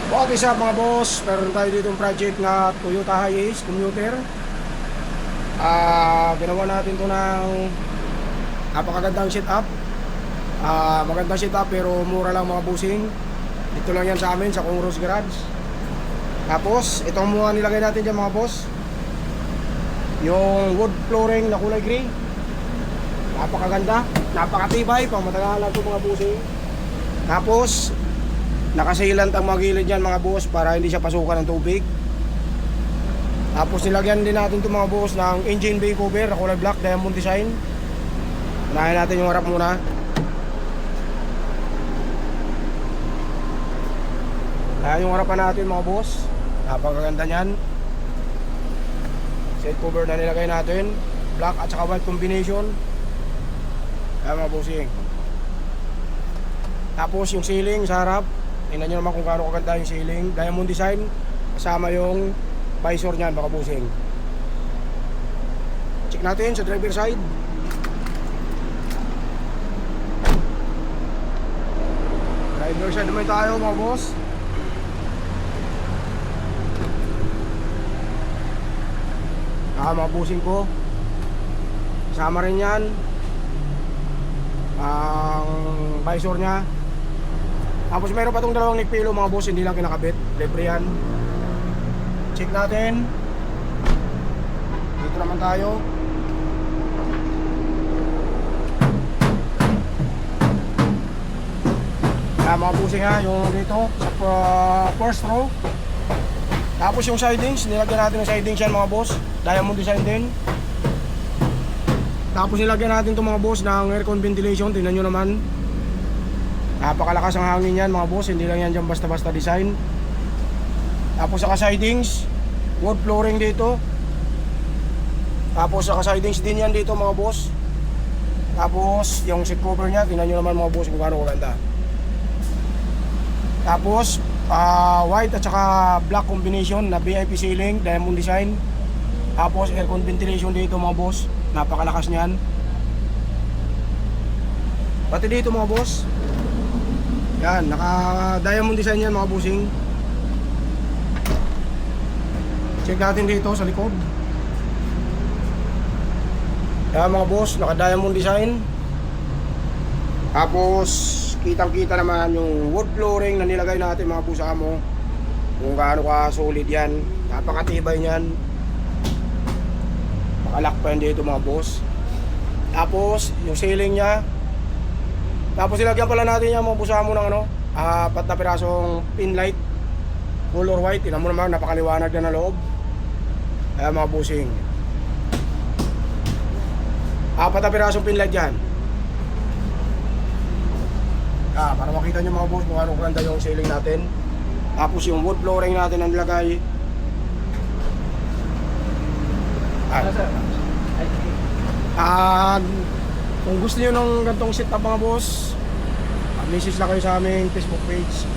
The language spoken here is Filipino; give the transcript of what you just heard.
What is up mga boss? Meron tayo dito yung project na Toyota Hiace commuter. Ginawa natin to ng napakagandang setup. Magandang setup pero mura lang mga bossing. Dito lang yan sa amin sa Kung Rose Garage. Tapos itong mga nilagay natin dyan mga boss, yung wood flooring na kulay gray. Napakaganda, napakatibay, pang matagalan ito mga bossing. Tapos nakasilant ang mga gilid dyan mga boss para hindi siya pasukan ng tubig. Tapos nilagyan din natin ito mga boss ng engine bay cover na kulay black diamond design. Unahin natin yung harap muna. Ayan yung harapan natin mga boss. Napakaganda nyan. Set cover na nilagay natin, black at saka white combination. Ayan mga bossing. Tapos yung ceiling sa harap, tingnan nyo naman kung gaano kaganda yung ceiling. Diamond design, kasama yung visor nyan mga bossing. Check natin sa driver side. Driver side naman tayo mga boss. Mga bossing ko, kasama rin yan ang visor nya. Tapos meron pa itong dalawang neck pillow mga boss, hindi lang kinakabit, libre yan. Check natin. Dito naman tayo. Mga bossing ha, yung dito sa first row. Tapos yung sidings, nilagyan natin ng sidings yan mga boss, diamond design din. Tapos nilagyan natin itong mga boss ng aircon ventilation. Tingnan nyo naman, napakalakas ang hangin yan mga boss, hindi lang yan dyan basta-basta design. Tapos saka sidings, wood flooring dito. Tapos saka sidings din yan dito mga boss. Tapos yung seat cover nya, tingnan nyo naman mga boss kung gaano kaganda. Tapos white at saka black combination na VIP ceiling, diamond design. Tapos aircon ventilation dito mga boss, napakalakas niyan. Pati dito mga boss, yan, naka diamond design yan mga bossing. Check natin dito sa likod. Yan mga boss, naka diamond design. Tapos kitang kita naman yung wood flooring na nilagay natin mga boss mo, kung gaano ka solid yan, napakatibay niyan. Makalak pa yan dito mga boss. Tapos yung ceiling nya, tapos ilagyan pala natin yan mga boss mo ng ano, 4 na pirasong pin light color white. Tingnan mo naman, napakaliwanag na na loob. Ayan mga bossing, 4 na pirasong pin light yan. Para makita nyo mga boss kung ano ganda yung ceiling natin. Tapos yung wood flooring natin ang nilagay. Kung gusto nyo ng gantong setup mga boss, message lang kayo sa aming Facebook page.